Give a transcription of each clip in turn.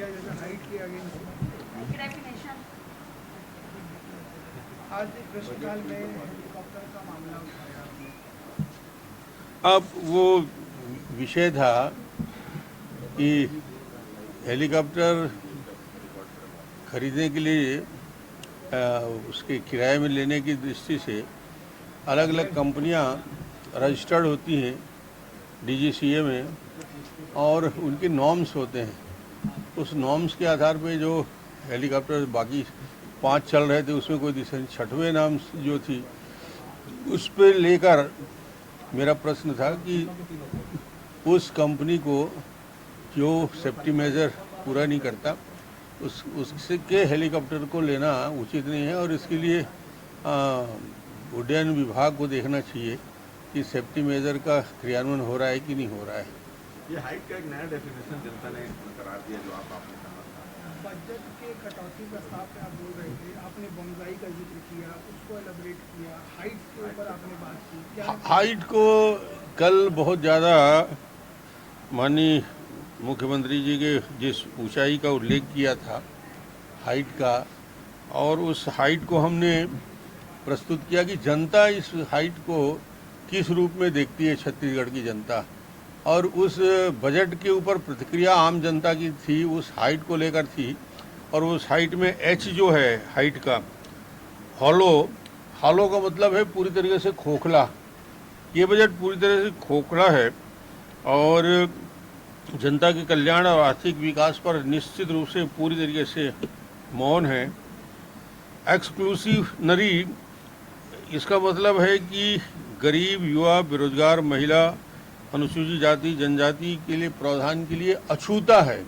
किया जैसे हाइट के अगेंस्ट आज प्रश्नकाल में हेलीकॉप्टर का मामला उठाया आपने। अब वो विषय था कि हेलीकॉप्टर खरीदने के लिए उसके किराए में लेने की दृष्टि से अलग अलग कंपनियां रजिस्टर्ड होती हैं डीजीसीए में और उनके नॉर्म्स होते हैं। उस नॉर्म्स के आधार पे जो हेलीकॉप्टर बाकी 5 चल रहे थे उसमें कोई दिशा नहीं, 6वें नाम जो थी उस पर लेकर मेरा प्रश्न था कि उस कंपनी को जो सेफ्टी मेजर पूरा नहीं करता उसके हेलीकॉप्टर को लेना उचित नहीं है और इसके लिए उड्डयन विभाग को देखना चाहिए कि सेफ्टी मेजर का क्रियान्वयन हो रहा है कि नहीं हो रहा है। ये हाइट का एक नया डेफिनेशन जनता ने करार दिया जो आपने कहा। बजट के कटौती प्रस्ताव पे आप बोल रहे थे, आपने बोनसाई का जिक्र किया, उसको एलैबोरेट किया, हाइट के ऊपर आपने बात की, क्या हाइट को कल बहुत ज़्यादा माननीय मुख्यमंत्री जी के जिस ऊंचाई का उल्लेख किया था हाइट का, और उस हाइट को हमने प्रस्तुत किया कि जनता इस हाइट को किस रूप में देखती है, छत्तीसगढ़ की जनता, और उस बजट के ऊपर प्रतिक्रिया आम जनता की थी उस हाइट को लेकर थी। और उस हाइट में एच जो है हाइट का हॉलो का मतलब है पूरी तरीके से खोखला। ये बजट पूरी तरह से खोखला है और जनता के कल्याण और आर्थिक विकास पर निश्चित रूप से पूरी तरीके से मौन है। एक्सक्लूसिवनरी इसका मतलब है कि गरीब, युवा, बेरोजगार, महिला, अनुसूचित जाति, जनजाति के लिए प्रावधान के लिए अछूता है।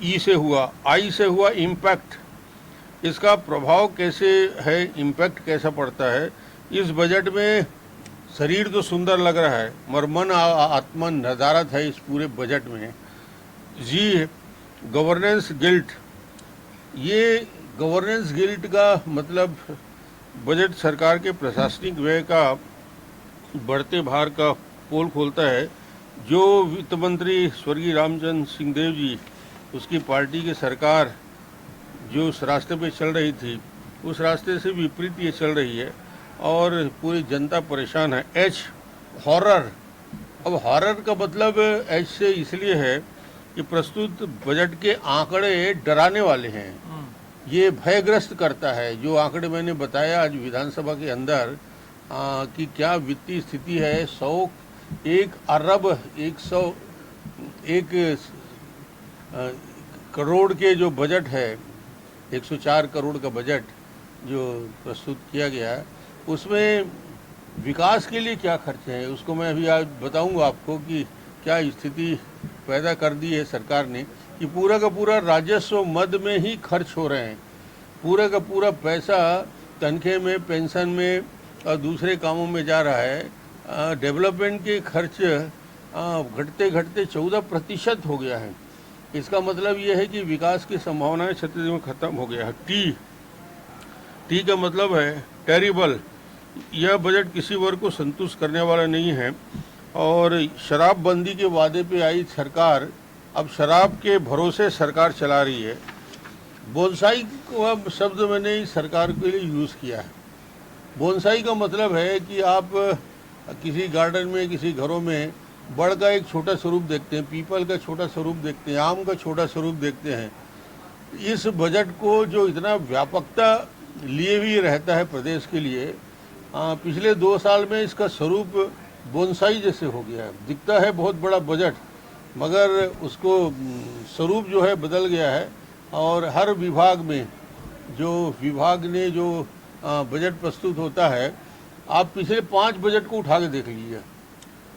ई से हुआ, आई से हुआ इम्पैक्ट। इसका प्रभाव कैसे है, इम्पैक्ट कैसा पड़ता है इस बजट में। शरीर तो सुंदर लग रहा है मगर मन आत्मा नदारत है इस पूरे बजट में। जी, गवर्नेंस गिल्ट। ये गवर्नेंस गिल्ट का मतलब बजट सरकार के प्रशासनिक व्यय का बढ़ते भार का पोल खोलता है। जो वित्त मंत्री स्वर्गीय रामचंद्र सिंहदेव जी, उसकी पार्टी की सरकार जो उस रास्ते पे चल रही थी उस रास्ते से विपरीत ये चल रही है और पूरी जनता परेशान है। H, horror. अब हॉरर का मतलब एच से इसलिए है कि प्रस्तुत बजट के आंकड़े डराने वाले हैं। ये भयग्रस्त करता है। जो आंकड़े मैंने बताया आज विधानसभा के अंदर कि क्या वित्तीय स्थिति है, 1 अरब 101 करोड़ के जो बजट है, 104 करोड़ का बजट जो प्रस्तुत किया गया है उसमें विकास के लिए क्या खर्च है उसको मैं अभी आज बताऊंगा आपको कि क्या स्थिति पैदा कर दी है सरकार ने कि पूरा का पूरा राजस्व मद में ही खर्च हो रहे हैं। पूरा का पूरा पैसा तनख्वाह में, पेंशन में और दूसरे कामों में जा रहा है। डेवलपमेंट के खर्च घटते घटते 14% हो गया है। इसका मतलब ये है कि विकास की संभावनाएं छत्तीसगढ़ में खत्म हो गया है। टी का मतलब है टेरिबल। यह बजट किसी वर्ग को संतुष्ट करने वाला नहीं है और शराबबंदी के वादे पे आई सरकार अब शराब के भरोसे सरकार चला रही है। बोनसाई को अब शब्द मैंने इस सरकार के लिए यूज़ किया है। बोनसाई का मतलब है कि आप किसी गार्डन में, किसी घरों में बड़ का एक छोटा स्वरूप देखते हैं, पीपल का छोटा स्वरूप देखते हैं, आम का छोटा स्वरूप देखते हैं। इस बजट को जो इतना व्यापकता लिए हुए रहता है प्रदेश के लिए, पिछले 2 साल में इसका स्वरूप बोनसाई जैसे हो गया है। दिखता है बहुत बड़ा बजट मगर उसको स्वरूप जो है बदल गया है। और हर विभाग में जो विभाग ने जो बजट प्रस्तुत होता है, आप पिछले 5 बजट को उठा के देख लीजिए।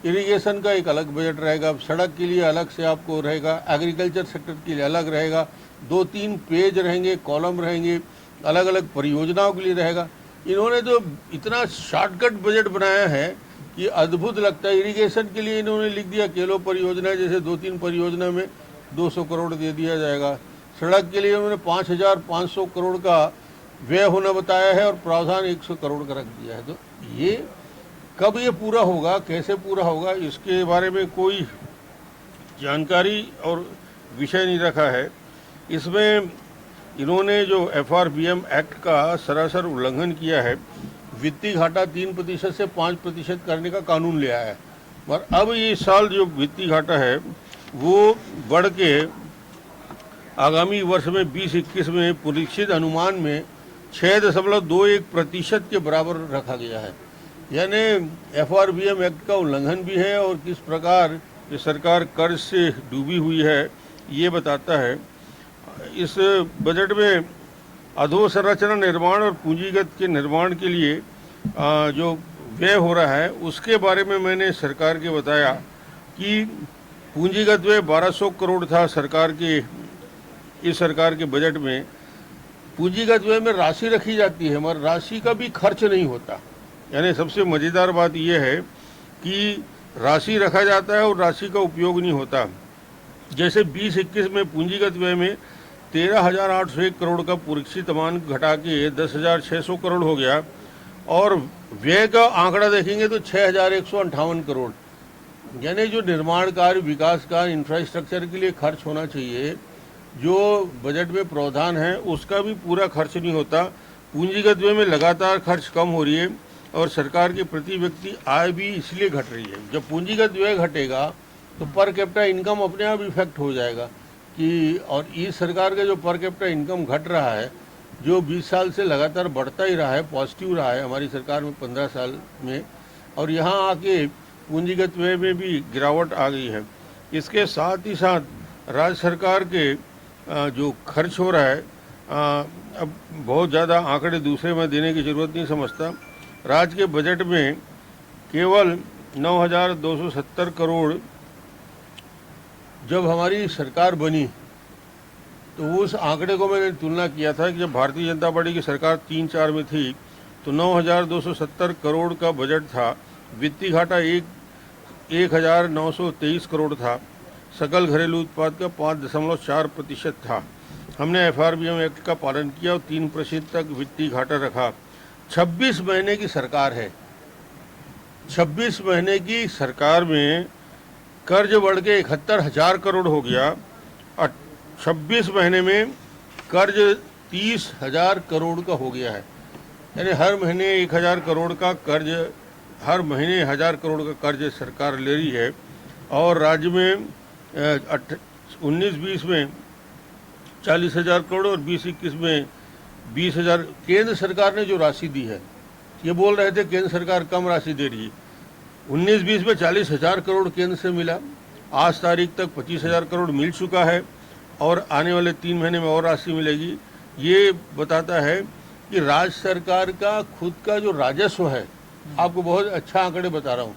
इरिगेशन का एक अलग बजट रहेगा, सड़क के लिए अलग से आपको रहेगा, एग्रीकल्चर सेक्टर के लिए अलग रहेगा, 2-3 पेज रहेंगे, कॉलम रहेंगे, अलग अलग परियोजनाओं के लिए रहेगा। इन्होंने तो इतना शॉर्टकट बजट बनाया है कि अद्भुत लगता है। इरिगेशन के लिए इन्होंने लिख दिया केलो परियोजना, जैसे 2-3 परियोजना में 200 करोड़ दे दिया जाएगा। सड़क के लिए उन्होंने 5,500 करोड़ का व्यय होना बताया है और प्रावधान 100 करोड़ का रख दिया है। तो ये कब ये पूरा होगा, कैसे पूरा होगा, इसके बारे में कोई जानकारी और विषय नहीं रखा है। इसमें इन्होंने जो FRBM एक्ट का सरासर उल्लंघन किया है। वित्तीय घाटा 3% से 5% करने का कानून ले आया है, और अब ये साल जो वित्तीय घाटा है वो बढ़ के आगामी वर्ष में 2021 में पुरीक्षित अनुमान में 6.21% के बराबर रखा गया है। यानी FRBM एक्ट का उल्लंघन भी है, और किस प्रकार ये सरकार कर्ज से डूबी हुई है ये बताता है। इस बजट में अधोसंरचना निर्माण और पूंजीगत के निर्माण के लिए जो व्यय हो रहा है उसके बारे में मैंने सरकार के बताया कि पूंजीगत व्यय 1200 करोड़ था सरकार के, इस सरकार के बजट में। पूंजीगत व्यय में राशि रखी जाती है मगर राशि का भी खर्च नहीं होता। यानी सबसे मज़ेदार बात यह है कि राशि रखा जाता है और राशि का उपयोग नहीं होता। जैसे 2021 में पूंजीगत व्यय में 13,801 करोड़ का पुरीक्षित अनुमान घटा के 10,600 करोड़ हो गया, और व्यय का आंकड़ा देखेंगे तो 6,158 करोड़। यानी जो निर्माण कार्य, विकास कार्य, इंफ्रास्ट्रक्चर के लिए खर्च होना चाहिए, जो बजट में प्रावधान है उसका भी पूरा खर्च नहीं होता। पूंजीगत व्यय में लगातार खर्च कम हो रही है, और सरकार की प्रति व्यक्ति आय भी इसलिए घट रही है। जब पूंजीगत व्यय घटेगा तो पर कैपिटा इनकम अपने आप इफेक्ट हो जाएगा कि, और इस सरकार का जो पर कैपिटा इनकम घट रहा है, जो 20 साल से लगातार बढ़ता ही रहा है, पॉजिटिव रहा है हमारी सरकार में 15 साल में, और यहाँ आके पूंजीगत व्यय में भी गिरावट आ गई है। इसके साथ ही साथ राज्य सरकार के जो खर्च हो रहा है, अब बहुत ज़्यादा आंकड़े दूसरे में देने की ज़रूरत नहीं समझता। राज्य के बजट में केवल 9,270 करोड़ जब हमारी सरकार बनी तो उस आंकड़े को मैंने तुलना किया था कि जब भारतीय जनता पार्टी की सरकार 3-4 में थी तो 9,270 करोड़ का बजट था। वित्तीय घाटा 1,923 करोड़ था। सकल घरेलू उत्पाद का 5.4% था। हमने FRBM एक्ट का पालन किया और 3% तक वित्तीय घाटा रखा। 26 महीने की सरकार है। 26 महीने की सरकार में कर्ज बढ़ के 71,000 करोड़ हो गया, और 26 महीने में कर्ज 30,000 करोड़ का हो गया है। यानी हर महीने 1,000 करोड़ का कर्ज, हर महीने 1,000 करोड़ का कर्ज सरकार ले रही है। और राज्य में 19-20 में 40,000 करोड़ और 20-21 में 20,000 केंद्र सरकार ने जो राशि दी है। ये बोल रहे थे केंद्र सरकार कम राशि दे रही है। 19-20 में 40,000 करोड़ केंद्र से मिला। आज तारीख तक 25,000 करोड़ मिल चुका है, और आने वाले 3 महीने में और राशि मिलेगी। ये बताता है कि राज्य सरकार का खुद का जो राजस्व है, आपको बहुत अच्छा आंकड़े बता रहा हूँ,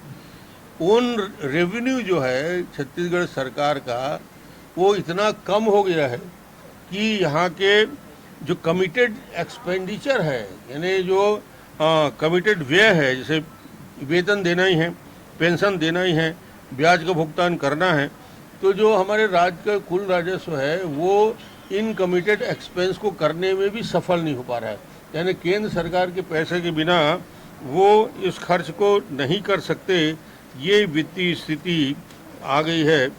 उन रेवेन्यू जो है छत्तीसगढ़ सरकार का वो इतना कम हो गया है कि यहाँ के जो कमिटेड एक्सपेंडिचर है, यानी जो कमिटेड व्यय है, जैसे वेतन देना ही है, पेंशन देना ही है, ब्याज का भुगतान करना है, तो जो हमारे राज्य का कुल राजस्व है वो इन कमिटेड एक्सपेंस को करने में भी सफल नहीं हो पा रहा है। यानी केंद्र सरकार के पैसे के बिना वो इस खर्च को नहीं कर सकते। ये वित्तीय स्थिति आ गई है,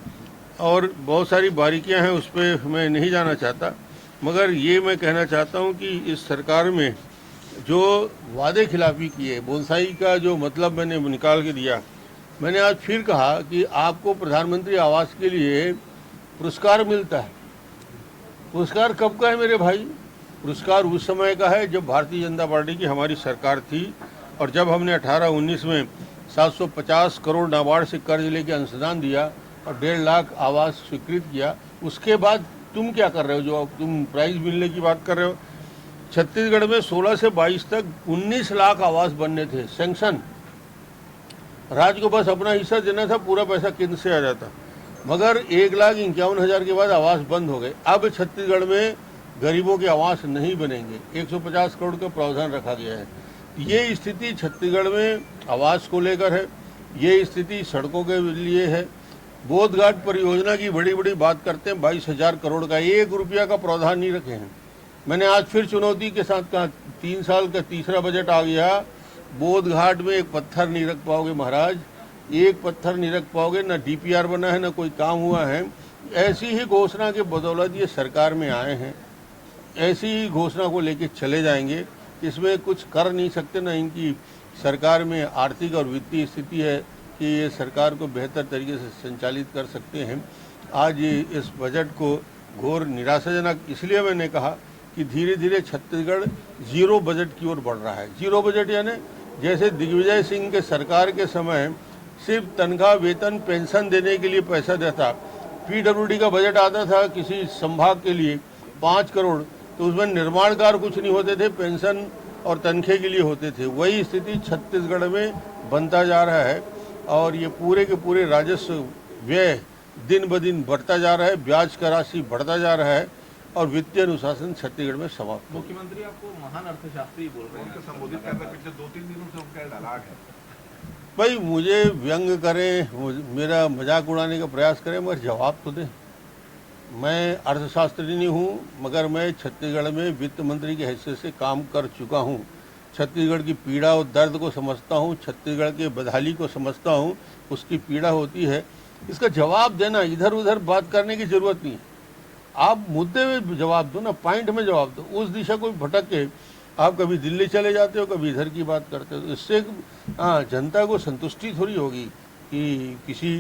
और बहुत सारी बारीकियां हैं, उस पर मैं नहीं जाना चाहता, मगर ये मैं कहना चाहता हूँ कि इस सरकार में जो वादे खिलाफी किए, बोनसाई का जो मतलब मैंने निकाल के दिया। मैंने आज फिर कहा कि आपको प्रधानमंत्री आवास के लिए पुरस्कार मिलता है। पुरस्कार कब का है मेरे भाई? पुरस्कार उस समय का है जब भारतीय जनता पार्टी की हमारी सरकार थी, और जब हमने 18-19 में 750 करोड़ नाबार्ड से कर्ज लेके अंशदान दिया और 1.5 लाख आवास स्वीकृत किया। उसके बाद तुम क्या कर रहे हो, जो तुम प्राइज मिलने की बात कर रहे हो? छत्तीसगढ़ में 16 से 22 तक 19 लाख आवास बनने थे सैंक्शन। राज्य को बस अपना हिस्सा देना था, पूरा पैसा केंद्र से आ जाता, मगर 1,51,000 के बाद आवास बंद हो गए। अब छत्तीसगढ़ में गरीबों के आवास नहीं बनेंगे। 150 करोड़ का प्रावधान रखा गया है। ये स्थिति छत्तीसगढ़ में आवास को लेकर है, ये स्थिति सड़कों के लिए है। बोधघाट परियोजना की बड़ी बड़ी बात करते हैं, 22,000 करोड़ का 1 रुपया का प्रावधान नहीं रखे हैं। मैंने आज फिर चुनौती के साथ कहा, 3 साल का तीसरा बजट आ गया, बोधघाट में एक पत्थर नहीं रख पाओगे महाराज, एक पत्थर नहीं रख पाओगे। ना DPR बना है, ना कोई काम हुआ है। ऐसी ही घोषणा के बदौलत ये सरकार में आए हैं, ऐसी ही घोषणा को लेके चले जाएंगे। इसमें कुछ कर नहीं सकते, ना इनकी सरकार में आर्थिक और वित्तीय स्थिति है कि ये सरकार को बेहतर तरीके से संचालित कर सकते हैं। आज ये इस बजट को घोर निराशाजनक इसलिए मैंने कहा कि धीरे धीरे छत्तीसगढ़ जीरो बजट की ओर बढ़ रहा है। जीरो बजट यानी जैसे दिग्विजय सिंह के सरकार के समय सिर्फ तनख्वाह, वेतन, पेंशन देने के लिए पैसा देता, पीडब्ल्यूडी का बजट आता था किसी संभाग के लिए 5 करोड़, तो उसमें निर्माण कार्य कुछ नहीं होते थे, पेंशन और तनखे के लिए होते थे। वही स्थिति छत्तीसगढ़ में बनता जा रहा है और ये पूरे के पूरे राजस्व व्यय दिन ब दिन बढ़ता जा रहा है, ब्याज का राशि बढ़ता जा रहा है और वित्तीय अनुशासन छत्तीसगढ़ में समाप्त। मुख्यमंत्री आपको महान अर्थशास्त्री बोल रहे हैं, संबोधित करते हैं, पिछले 2-3 दिनों से उनका डायलॉग है। भाई मुझे व्यंग करें, मेरा मजाक उड़ाने का प्रयास करें, मगर जवाब तो दें। मैं अर्थशास्त्री नहीं हूँ, मगर मैं छत्तीसगढ़ में वित्त मंत्री की हैसियत से काम कर चुका हूँ। छत्तीसगढ़ की पीड़ा और दर्द को समझता हूँ, छत्तीसगढ़ के बदहाली को समझता हूँ, उसकी पीड़ा होती है। इसका जवाब देना, इधर उधर बात करने की जरूरत नहीं है। आप मुद्दे में जवाब दो ना, पॉइंट में जवाब दो। उस दिशा को भटक के आप कभी दिल्ली चले जाते हो, कभी इधर की बात करते हो। इससे जनता को संतुष्टि थोड़ी होगी कि किसी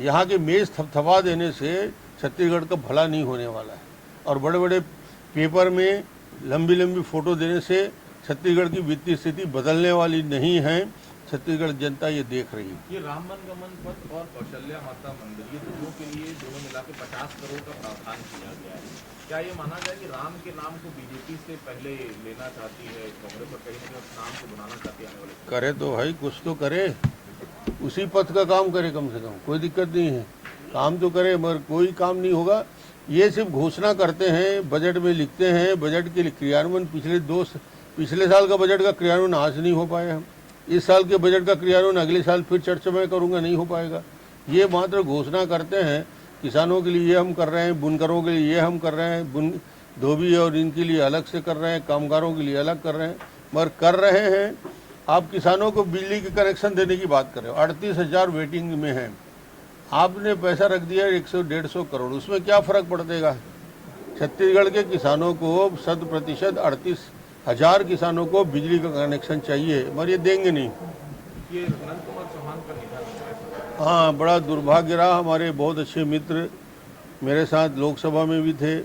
यहाँ के मेज थपथपा देने से छत्तीसगढ़ का भला नहीं होने वाला है और बड़े बड़े पेपर में लंबी लंबी फोटो देने से छत्तीसगढ़ की वित्तीय स्थिति बदलने वाली नहीं है। छत्तीसगढ़ जनता ये देख रही है। ये राम वनगमन पथ और कौशल्या माता मंदिर, ये दोनों के लिए दोनों मिला के 50 करोड़ का प्रावधान किया गया है। क्या ये माना जाए कि राम के नाम को बीजेपी से पहले लेना चाहती है कांग्रेस और कहीं ना उस नाम को बनाना चाहती है आने वाले? करे तो भाई कुछ तो करे, उसी पथ का काम करे, कम से कम कोई दिक्कत नहीं है, काम तो करे, मगर कोई काम नहीं होगा। ये सिर्फ घोषणा करते हैं, बजट में लिखते हैं, बजट के क्रियान्वयन पिछले साल का बजट का क्रियान्वयन आज नहीं हो पाया है। इस साल के बजट का क्रियान्वयन अगले साल फिर चर्चा में करूंगा, नहीं हो पाएगा। ये मात्र घोषणा करते हैं, किसानों के लिए ये हम कर रहे हैं, बुनकरों के लिए ये हम कर रहे हैं, धोबी और इनके लिए अलग से कर रहे हैं, कामगारों के लिए अलग कर रहे हैं, मगर कर रहे हैं। आप किसानों को बिजली के कनेक्शन देने की बात कर रहे हो, 38,000 वेटिंग में हैं, आपने पैसा रख दिया 100-150 करोड़, उसमें क्या फ़र्क पड़ देगा? छत्तीसगढ़ के किसानों को 100% 38,000 किसानों को बिजली का कनेक्शन चाहिए, मगर ये देंगे नहीं। ये नंद कुमार चौहान का निधन है। हाँ, बड़ा दुर्भाग्य रहा। हमारे बहुत अच्छे मित्र मेरे साथ लोकसभा में भी थे,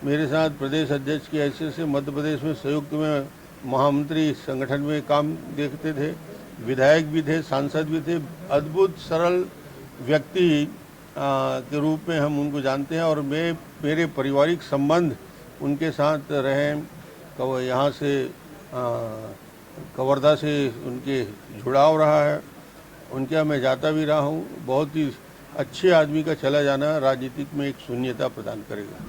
मेरे साथ प्रदेश अध्यक्ष की हैसियत से मध्य प्रदेश में संयुक्त में महामंत्री संगठन में काम देखते थे, विधायक भी थे, सांसद भी थे। अद्भुत सरल व्यक्ति के रूप में हम उनको जानते हैं और मेरे पारिवारिक संबंध उनके साथ रहे। यहाँ से कवर्धा से उनके जुड़ाव रहा है, उनके यहाँ मैं जाता भी रहा हूँ। बहुत ही अच्छे आदमी का चला जाना राजनीतिक में एक शून्यता प्रदान करेगा।